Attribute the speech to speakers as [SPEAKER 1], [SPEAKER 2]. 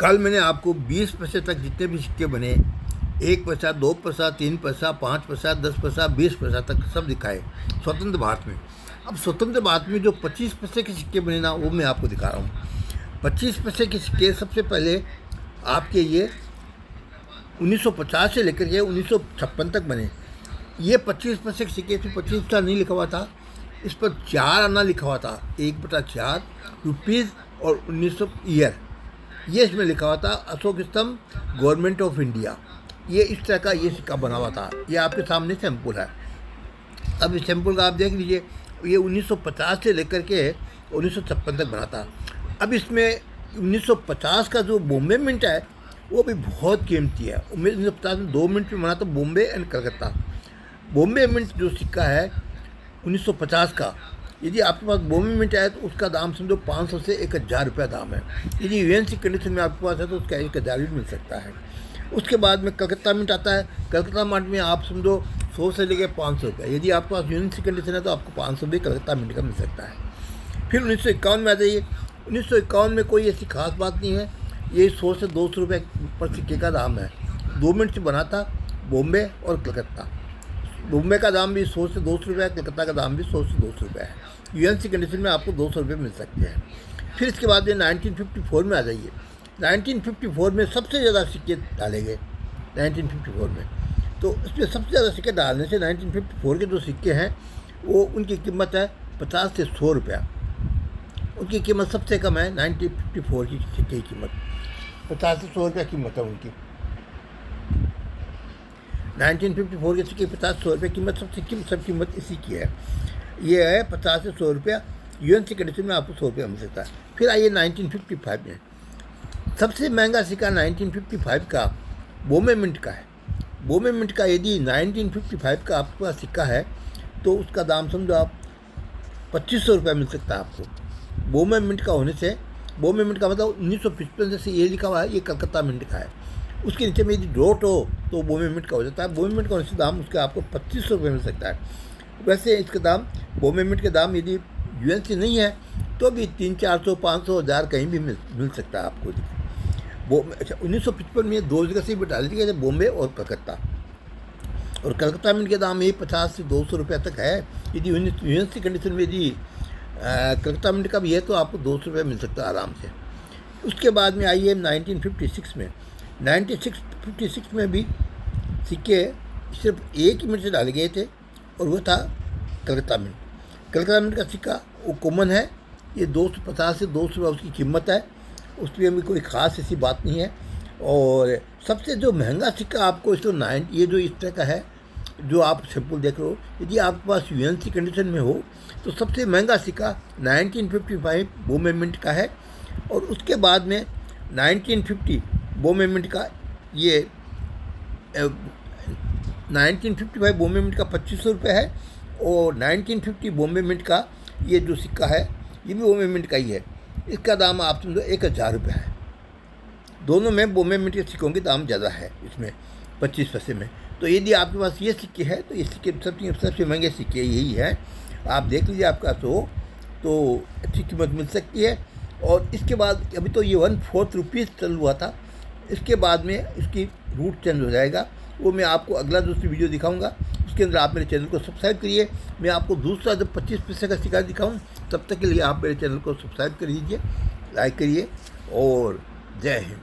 [SPEAKER 1] कल मैंने आपको 20 पैसे तक जितने भी सिक्के बने, 1 पैसा, 2 पैसा, 3 पैसा, 5 पैसा, 10 पैसा, 20 पैसा तक सब दिखाए स्वतंत्र भारत में। अब स्वतंत्र भारत में जो 25 पैसे के सिक्के बने ना, वो मैं आपको दिखा रहा हूँ। 25 पैसे के सिक्के सबसे पहले आपके ये 1950 से लेकर के 1956 तक बने। ये 25 पैसे के सिक्के इसमें 25 पैसा नहीं लिखा हुआ था, इस पर 4 आना लिखा हुआ था, 1/4 रुपीज़ और 1900 ईयर, ये इसमें लिखा हुआ था। अशोक स्तंभ, गवर्नमेंट ऑफ इंडिया, ये इस तरह का ये सिक्का बना हुआ था। ये आपके सामने सैंपल है। अब इस सैंपल का आप देख लीजिए, ये 1950 से लेकर के 1956 तक बना था। अब इसमें 1950 का जो बॉम्बे मिंट है वो भी बहुत कीमती है। 1950 में 2 मिनट में बना था, बॉम्बे एंड कलकत्ता। बॉम्बे मिंट जो सिक्का है 1950 का, यदि आपके पास बॉम्बे मिंट है तो उसका दाम समझो 500 से 1000 रुपया दाम है। यदि यूएनसी कंडीशन में आपके पास है तो उसका 1000 भी मिल सकता है। उसके बाद में कलकत्ता मिंट आता है। कलकत्ता मिंट में आप समझो 100 से लेकर 500 रुपये। यदि आपके पास यूएनसी कंडीशन है तो आपको 500 भी कलकत्ता मिंट का मिल सकता है। फिर 1951 में आ जाइए। 1951 में कोई ऐसी खास बात नहीं है, ये 100 से 200 रुपये पर सिक्के का दाम है। 2 मिनट से बना था, बॉम्बे और कलकत्ता। बॉम्बे का दाम भी 100 से 200 रुपये है, कलकत्ता का दाम भी 100 से 200 रुपये है। यूएनसी कंडीशन में आपको 200 रुपये मिल सकते हैं। फिर इसके बाद में 1954 में आ जाइए। 1954 में सबसे ज़्यादा सिक्के डाले गए 1954 में। तो इसमें सबसे ज़्यादा सिक्के डालने से 1954 के जो सिक्के हैं वो उनकी कीमत है 50 से 100 रुपया। उनकी कीमत सबसे कम है 1954 की सिक्के की कीमत 50 से 100 रुपया कीमत है उनकी। 1954 के सिक्के 50-100 रुपये कीमत, सब कीमत इसी की है। ये है 50 से 100 रुपया। यूएनसी कंडीशन में आपको 100 रुपया मिल सकता है। फिर आइए 1955 में। सबसे महंगा सिक्का 1955 का बॉम्बे मिंट का है। बॉम्बे मिंट का यदि 1955 का आपके पास सिक्का है तो उसका दाम समझो आप 2500 रुपया मिल सकता है आपको। बॉम्बे मिंट का होने से, बॉम्बे मिंट का मतलब 1955 से ये लिखा हुआ है, ये कलकत्ता मिंट का है। उसके नीचे में यदि डॉट हो तो बॉम्बे मिंट का हो जाता है। बॉम्बे मिंट का होने से दाम उसका आपको 2500 रुपये मिल सकता है। वैसे इसका दाम, बॉम्बे मिंट के दाम यदि यूएनसी नहीं है तो भी 300-400, 500, 1000 कहीं भी मिल सकता है आपको। अच्छा, 1955 में 2 जगह से भी डाले थे, बॉम्बे और कलकत्ता। और कलकत्ता मिंट के दाम ये 50 से 200 रुपये तक है। यदि यूएनसी कंडीशन में यदि कलकत्ता मिंट का भी है तो आपको 200 रुपये मिल सकता है आराम से। उसके बाद में आइए 1956 में। 1956 में भी सिक्के सिर्फ एक ही मिनट से डाले गए थे और वो था कलकत्ता मिंट। कलकत्ता मिंट का सिक्का वो कॉमन है, ये 250 से 200 रुपये उसकी कीमत है। उसमें भी कोई ख़ास ऐसी बात नहीं है। और सबसे जो महंगा सिक्का आपको इस ये जो इस तरह का है जो आप सैंपल देख रहे हो, यदि आपके पास यूएनसी कंडीशन में हो तो सबसे महंगा सिक्का 1955 बॉम्बे मिंट का है। और उसके बाद में 1950 बॉम्बे मिंट का, ये 1955 बॉम्बे मिंट का 2500 रुपये है। और 1950 बॉम्बे मिंट का ये जो सिक्का है ये भी बॉम्बे मिंट का ही है। इसका दाम आप समझो 1000 रुपये है। दोनों में बॉम्बे मिंट के सिक्कों के दाम ज़्यादा है इसमें 25 पैसे में। तो यदि आपके पास ये सिक्के हैं तो ये सिक्के सबसे महंगे सिक्के यही है। आप देख लीजिए, आपका तो अच्छी कीमत मिल सकती है। और इसके बाद अभी तो ये 1/4 रुपीज़ चल हुआ था, इसके बाद में इसकी रूट चेंज हो जाएगा। वो मैं आपको अगला दूसरी वीडियो दिखाऊंगा। उसके अंदर आप मेरे चैनल को सब्सक्राइब करिए। मैं आपको दूसरा जब 25 पैसे का सिक्का दिखाऊं तब तक के लिए आप मेरे चैनल को सब्सक्राइब कर लीजिए, लाइक करिए और जय हिंद।